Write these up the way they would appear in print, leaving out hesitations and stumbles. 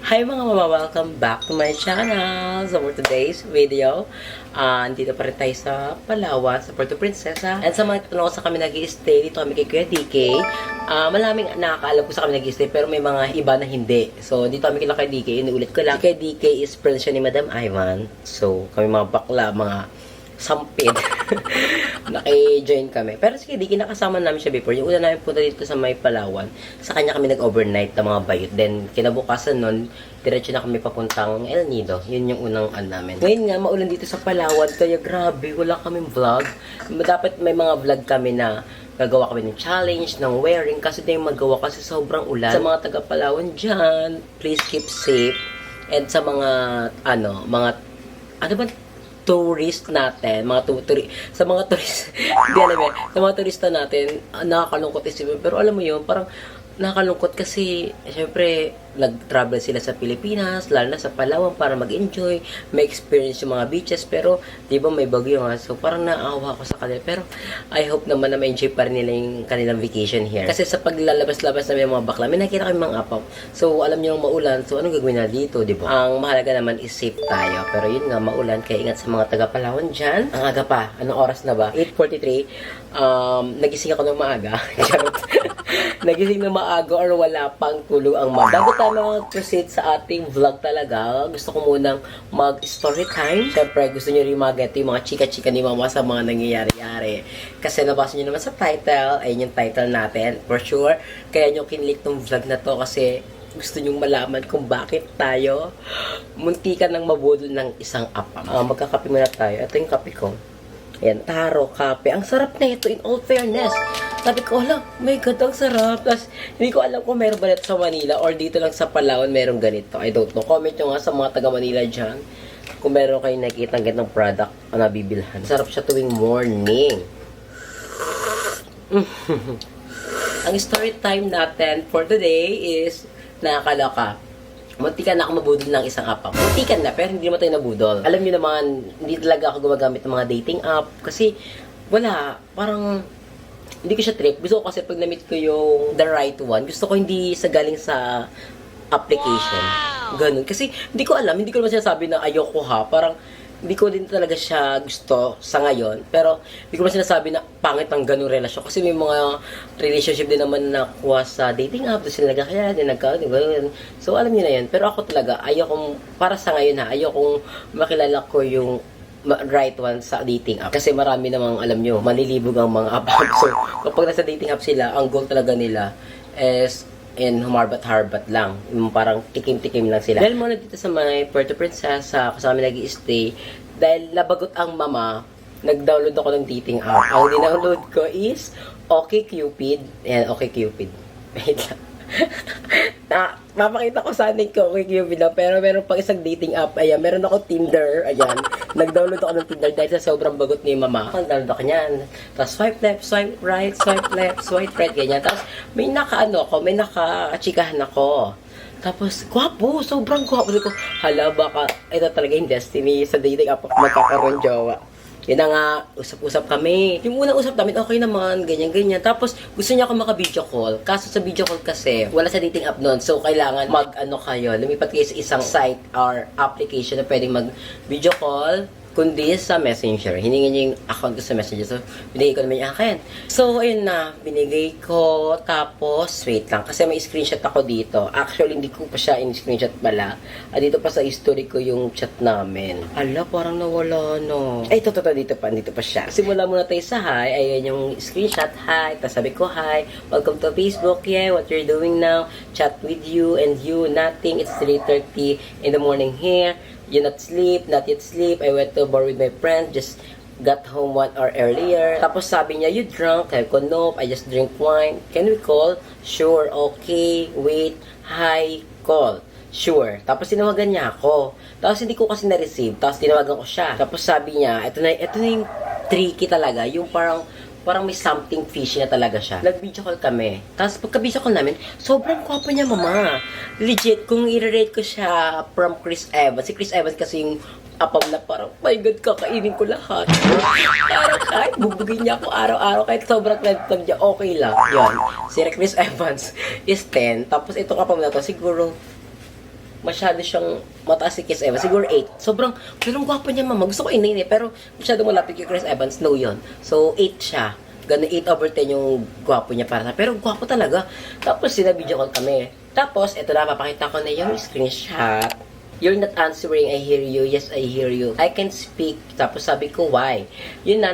Hi mga mama! Welcome back to my channel! So for today's video, dito pa rin tayo sa Palawan, sa Puerto Princesa. And sa mga tanong sa kami nag-i-stay, dito kami kay Kuya DK. Malaming nakakaalam ko sa kami nag-i-stay, pero may mga iba na hindi. So dito kami kila Kuya DK, inuulit ko lang. Si Kuya DK is friend siya ni Madam Ivan. So kami mga bakla, mga sampid. Naki-join kami. Pero sige, di kinakasama namin siya before. Yung una namin punta dito sa may Palawan, sa kanya kami nag-overnight ng mga bayot. Then, kinabukasan nun, diretso na kami papuntang El Nido. Yun yung unang namin. Ngayon nga, maulan dito sa Palawan. Kaya grabe, wala kaming vlog. Dapat may mga vlog kami na gagawa kami ng challenge, ng wearing. Kasi di yung magawa kasi sobrang ulan. Sa mga taga-Palawan dyan, please keep safe. And sa mga, ano ba, tourist natin, sa mga tourist, hindi alam eh, sa mga turista natin, nakakalungkot isipin. Pero alam mo yun, parang nakakalungkot kasi, syempre, nag-travel sila sa Pilipinas, lalo na sa Palawan para mag-enjoy, may experience yung mga beaches, pero, di ba may bagyo nga, so parang naawa ako sa kanila. Pero, I hope naman na ma-enjoy pa rin nila yung kanilang vacation here. Kasi sa paglalabas-labas na may mga bakla, may nakita kami mga apaw. So, alam nyo maulan, so anong gagawin na dito, di ba? Ang mahalaga naman is safe tayo. Pero yun nga, maulan, kaya ingat sa mga taga-Palawan dyan. Ang aga pa, anong oras na ba? 8:43, nagising ako ng maaga. Nagising ng maaga or wala pang tulog ang mama. Bago tayo mag-proceed sa ating vlog talaga, gusto ko munang mag-story time. Siyempre, gusto nyo rin mag-get yung mga chika-chika ni mama sa mga nangyayari-yari. Kasi nabasa nyo naman sa title, ayun yung title natin, for sure. Kaya nyo kinlik tong vlog na to kasi gusto nyong malaman kung bakit tayo muntikan ng mabudol ng isang apam. Magkakape muna tayo. Ito yung kape ko. Ayan, taro, kape. Ang sarap na ito, in all fairness. Sabi ko, hala, my God, ang sarap. Tapos, hindi ko alam kung meron ba sa Manila or dito lang sa Palawan meron ganito. I don't know. Comment nyo nga sa mga taga Manila dyan kung meron kayong nakikita ng ganitong product na nabibilhan. Sarap siya tuwing morning. Ang story time natin for today is nakakaloka. Muntikan na ako mabudol ng isang app. Muntikan na, pero hindi naman tayo nabudol. Alam niyo naman, hindi talaga ako gumagamit ng mga dating app. Kasi, wala, parang, hindi ko siya trip. Gusto ko kasi pag na-meet ko yung the right one, gusto ko hindi sa galing sa application. Ganun. Kasi, hindi ko alam, hindi ko naman sinasabi na ayoko ha. Parang, hindi ko din talaga siya gusto sa ngayon. Pero, hindi ko naman sinasabi na pangit ang ganung relasyon. Kasi may mga relationship din naman na nakuha sa dating app. Tapos sila nagkakaya, din nagkakaya. So, alam niyo na yan. Pero ako talaga, ayokong, para sa ngayon ha, ayokong makilala ko yung right one sa dating app. Kasi marami namang, alam nyo, manlilibog ang mga app. So, kapag nasa dating app sila, ang goal talaga nila is in humarbat-harbat lang. Yung parang tikim-tikim lang sila. Dahil muna dito sa may Puerto Princesa, kasama nag-i-stay, dahil labagot ang mama, nag-download ako ng dating app. Ang dinownload ko is OkCupid. Ayan, OkCupid. Wait lang. Mapakita ko sana yung OkCupid na, pero meron pang isang dating app. Ayan, meron ako Tinder. Ayan, nag-download ako ng Tinder dahil sa sobrang bagot ni mama. Nag-download ako niyan. Tapos swipe left, swipe right, swipe left, swipe right, ganyan. Tapos may naka-chikahan ako. Tapos, gwapo, sobrang gwapo. Sabi ko, hala, baka ito talaga yung destiny sa dating app magkakaroon jowa. Yun na nga, usap-usap kami. Yung unang usap namin, okay naman, ganyan-ganyan. Tapos, gusto niya ako maka-video call. Kaso sa video call kasi, wala sa dating app nun. So, kailangan kayo, lumipat kayo sa isang site or application na pwedeng mag-video call, kundi sa Messenger. Hiningi niya yung account ko sa Messenger. So, binigay ko naman yung akin. So, ayun na. Binigay ko. Tapos, wait lang. Kasi may screenshot ako dito. Actually, hindi ko pa siya in-screenshot pala. Dito pa sa history ko yung chat namin. Ala, parang nawala, no. Ay, ito, dito pa siya. Simula muna tayo sa hi. Ayan yung screenshot. Hi. Tapos sabi ko, hi. Welcome to Facebook. Yeah, what you're doing now? Chat with you and you. Nothing. It's 3:30 in the morning here. You not yet sleep. I went to bar with my friend. Just got home 1 hour earlier. Tapos sabi niya, you drunk? Sabi ko, nope. I just drink wine. Can we call? Sure. Okay. Wait. Hi. Call. Sure. Tapos tinawagan niya ako. Tapos hindi ko kasi na-receive. Tapos tinawagan ko siya. Tapos sabi niya, ito na yung tricky talaga. Yung parang may something fishy na talaga siya. Nag-video call kami. Tapos pagka-video call namin, sobrang gwapo niya, mama. Legit, kung i-rate ko siya from Chris Evans. Si Chris Evans kasi yung apam na parang, my God, kakainin ko lahat. Parang kahit bubugin niya ako araw-araw, kahit sobrang red flag niya, okay lang. Yun. Si Chris Evans is 10. Tapos itong apam na to, siguro masyado siyang mataas si Chris Evans. Siguro 8. Sobrang gwapo niya, mama. Gusto ko i-9 pero masyado malapit kay Chris Evans. No yun. So, 8 siya. Ganun, 8/10 yung gwapo niya para sa. Pero gwapo talaga. Tapos, sinabidyo call kami. Tapos, eto na, papakita ko na yung screenshot. You're not answering, I hear you. Yes, I hear you. I can speak. Tapos, sabi ko, why? Yun na,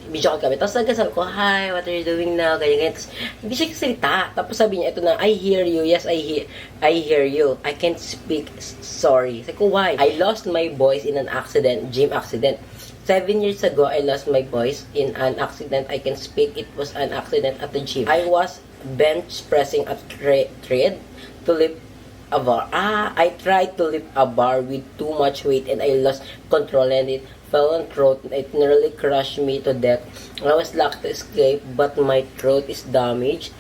video call kami. Tapos nagkasal ko, hi, what are you doing now? Ganyan. Tapos, hindi siya salita. Tapos sabi niya, ito na, I hear you. Yes, I hear you. I can't speak. Sorry. Sabi ko, why? I lost my voice in an accident, gym accident. 7 years ago, I lost my voice in an accident. I can speak. It was an accident at the gym. I was bench pressing a tread to lift a bar. I tried to lift a bar with too much weight and I lost control and it fell on throat. It nearly crushed me to death. I was lucky to escape, but my throat is damaged.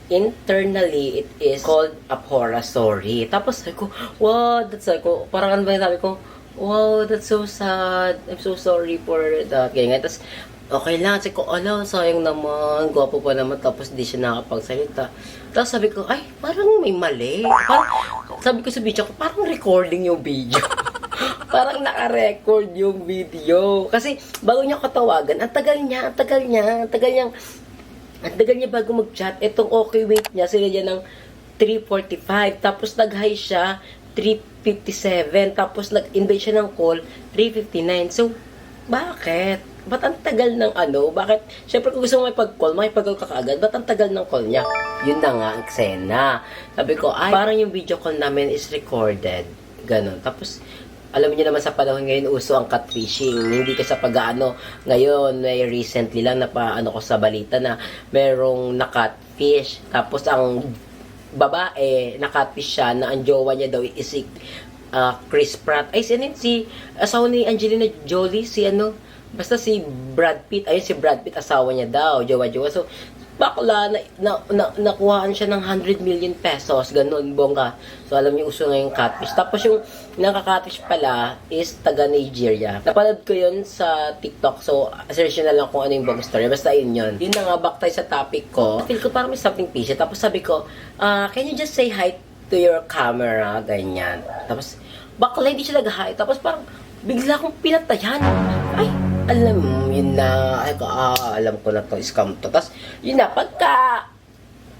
Internally, it is called aphora. Sorry. Tapos sabi ko, wow, that's like, parang ano ba yung sabi ko, wow, that's so sad. I'm so sorry for that. Ganyan. Tapos, okay lang. Sabi ko, ala, sayang naman. Gwapo pa naman. Tapos, di siya nakapagsalita. Tapos, sabi ko, ay, parang may mali. Parang, sabi ko sa video ko, parang recording yung video. Parang naka-record yung video. Kasi, bago niya katawagan, ang tagal niya bago mag-chat. Itong okay wait niya, sila niya ng 3:45. Tapos, nag-hi siya, 3:57. Tapos, nag-invite siya ng call, 3:59. So, bakit? Ba't ang tagal ng ano? Bakit? Siyempre, kung gusto mo makipag-call ka kaagad. Ba't ang tagal ng call niya? Yun na nga, ang eksena. Sabi ko, ay, parang yung video call namin is recorded. Ganon. Tapos, alam niyo naman sa panahon ngayon, uso ang catfishing. Hindi ka sa pag-ano. Ngayon, may recently lang napaano ko sa balita na merong na-catfish. Tapos, ang babae, na-catfish siya na ang jowa niya daw is si Chris Pratt. Ay, si asawa ni Angelina Jolie, basta si Brad Pitt. Ayun, si Brad Pitt, asawa niya daw, jowa-jowa. So, bakla, nakuhaan siya ng 100 million pesos, ganun, bongga. So, alam niyo, uso ngayong catfish. Tapos, yung nakaka-catfish pala is taga Nigeria. Napanood ko yun sa TikTok. So, search na lang kung ano yung buong story. Basta yun. Yun na nga, back tayo sa topic ko. Feel ko parang may something fishy. Tapos, sabi ko, can you just say hi to your camera? Ganyan. Tapos, bakla, hindi siya nag-hi. Tapos, parang, bigla akong pinatayan. Ay, alam mo, yun na, alam ko na to, scam to. Tapos, yun na, pagka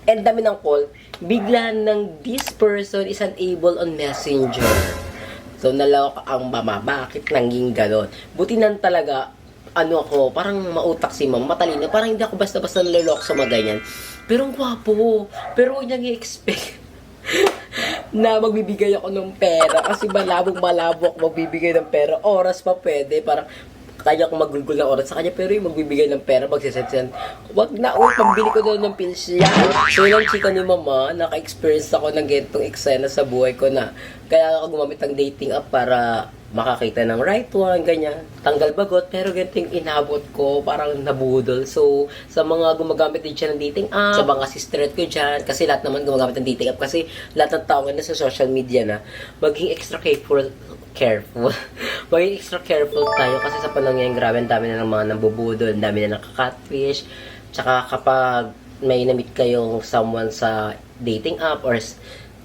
end dami ng call, bigla ng this person is unable on messenger. So, nalawak ang mama. Bakit nanging ganon? Buti nan talaga, parang mautak si mama, matalino. Parang hindi ako basta-basta nalolok sa mga ganyan. Pero ang gwapo. Pero huwag niyang i-expect na magbibigay ako ng pera. Kasi malabo ako magbibigay ng pera. Oras pa pwede. Parang, kaya akong magulgul ng oras sa kanya, pero yung magbibigay ng pera, magsisend, wag na, pambili ko doon ng pills yan. So, yung chika ni mama, naka-experience ako ng gantong eksena sa buhay ko na, kaya ako gumamit ng dating app para makakita ng right one, ganyan. Tanggal bagot, pero ganito yung inabot ko, parang nabudol. So, sa mga gumagamit din siya ng dating app, sa mga sister ko dyan, kasi lahat naman gumagamit ng dating app, kasi lahat ng tao na sa social media na, maging extra careful. Maging extra careful tayo kasi sa panahon ngayon, grabe, ang dami na ng mga nambubudol, ang dami na nakaka-catfish. Tsaka kapag may na-meet kayong someone sa dating app or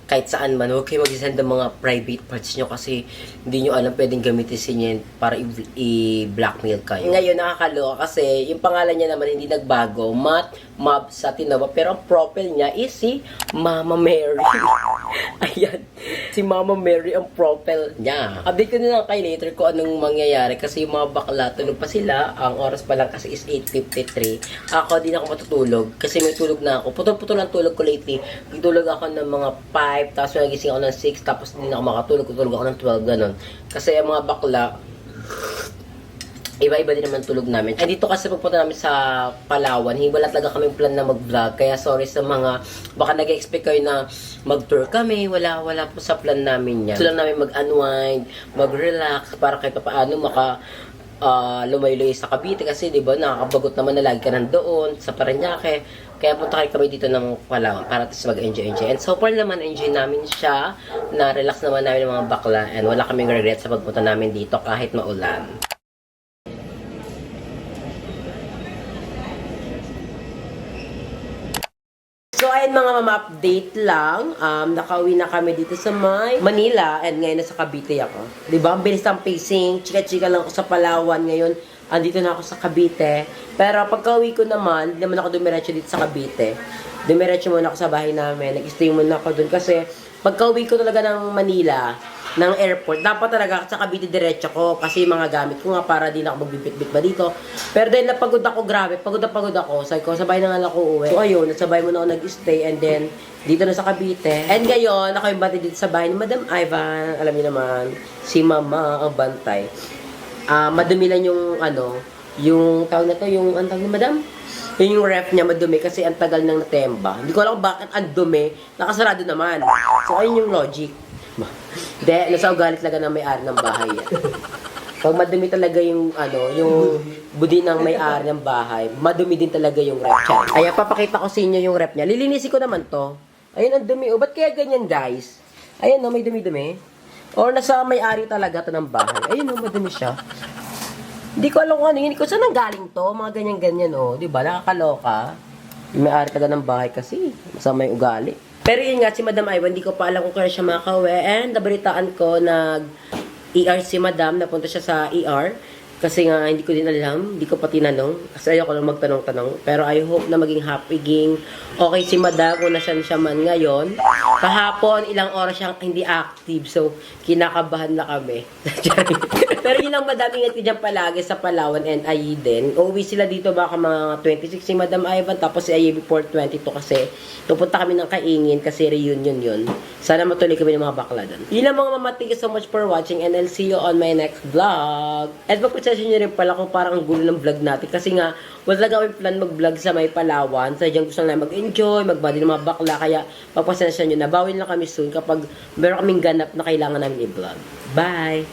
kahit saan man, huwag kayo mag-send ng mga private parts nyo kasi hindi nyo alam pwedeng gamitin yan para i-blackmail kayo. Ngayon, nakakaloka kasi yung pangalan niya naman hindi nagbago, Mab sa Tinova, pero ang profile niya is si Mama Mary. Ayan, si Mama Mary ang profile niya. Update ko na lang kay later kung anong mangyayari kasi yung mga bakla, tulog pa sila. Ang oras pa lang kasi is 8:53. Ako, din ako matutulog kasi may tulog na ako. Putol-putol ang tulog ko lately. Tutulog ako ng mga 5, tapos nagising ako ng 6, tapos hindi na ako makatulog. Tutulog ako ng 12, ganun. Kasi ang mga bakla, iba-iba din naman tulog namin. Ay, dito kasi pagpunta namin sa Palawan, wala talaga kaming plan na mag-vlog. Kaya sorry sa mga, baka nag-expect kayo na mag-tour kami. Wala po sa plan namin yan. Gusto lang namin mag-unwind, mag-relax, para kahit paano lumayo-layo sa Cavite. Kasi, di ba, nakakabagot naman na lagi ka nandoon sa Parañaque. Kaya punta kayo kami dito ng Palawan para mag-enjoy. And so far naman, enjoy namin siya. Na-relax naman namin ng mga bakla. And wala kaming regret sa pagpunta namin dito kahit maulan. So, ayun And mga mama, update lang. Nakauwi na kami dito sa Manila. And ngayon nasa Cavite ako. Diba? Ang bilis ng pacing. Chika-chika lang ako sa Palawan ngayon. Andito na ako sa Cavite. Pero pagka-uwi ko naman, hindi naman ako dumiretso dito sa Cavite. Dumiretso muna ako sa bahay namin. Nag-stay muna ako dun kasi pagka-uwi ko talaga ng Manila, ng airport, dapat talaga sa Cavite diretso ko kasi mga gamit ko nga para di na ako magbibit-bit ba dito. Pero dahil napagod ako, grabe, pagod ako. Sabi ko, sabay na nga ako uwi. So ayun, nasabay muna ako nag-stay and then dito na sa Cavite. And ngayon, ako yung bati dito sa bahay ni Madam Ivan. Alam niyo naman, si Mama ang bantay. Madumi lang yung yung tawag na to, yung ang tawag ni Madam? Yung ref niya madumi kasi ang tagal nang natemba. Hindi ko alam bakit ang dumi, nakasarado naman. So ayun yung logic. Hindi, nasa ugalit talaga ng may-ari ng bahay yan. Pag madumi talaga yung yung budi ng may-ari ng bahay, madumi din talaga yung ref niya. Ayan, papakita ko sa inyo yung ref niya. Lilinisin ko naman to. Ayun ang dumi. Ba't kaya ganyan, guys? Ayun, may dumi-dumi. Or nasa may-ari talaga to ng bahay. Ayun, madumi siya. Hindi ko alam kung ano yun. Hindi ko saan nanggaling to. Mga ganyan-ganyan, Diba? Nakakaloka. Yung may-ari talaga ng bahay kasi. Masama yung ugali. Pero yun nga, si Madam Ivan, hindi ko pa alam kung kaya siya makauwi. And nabalitaan ko, nag-ER si Madam. Napunta siya sa ER. Kasi nga, hindi ko din alam. Hindi ko pa tinanong. Kasi ayoko lang magtanong-tanong. Pero I hope na maging happy, okay si Madam kung nasan siya man ngayon. Kahapon, ilang oras siyang hindi active. So, kinakabahan na kami. Pero yun lang, Madam, ingat ka dyan palagi sa Palawan and Ayiden. Uuwi sila dito baka mga 26 si Madam Ivan. Tapos si Ayi before 22 kasi pupunta kami ng Kaingin kasi reunion yun. Sana matuloy kami ng mga bakla doon. Yun lang mga mama, thank you so much for watching and I'll see you on my next vlog. At pag-procession nyo rin pala kung parang ang gulo ng vlog natin. Kasi nga, wala talaga kami plan mag-vlog sa may Palawan. Sadyang gusto lang mag-enjoy, mag-body ng mga bakla. Kaya pag-procession nyo, nabawin lang kami soon kapag meron kaming ganap na kailangan namin i-vlog. Bye!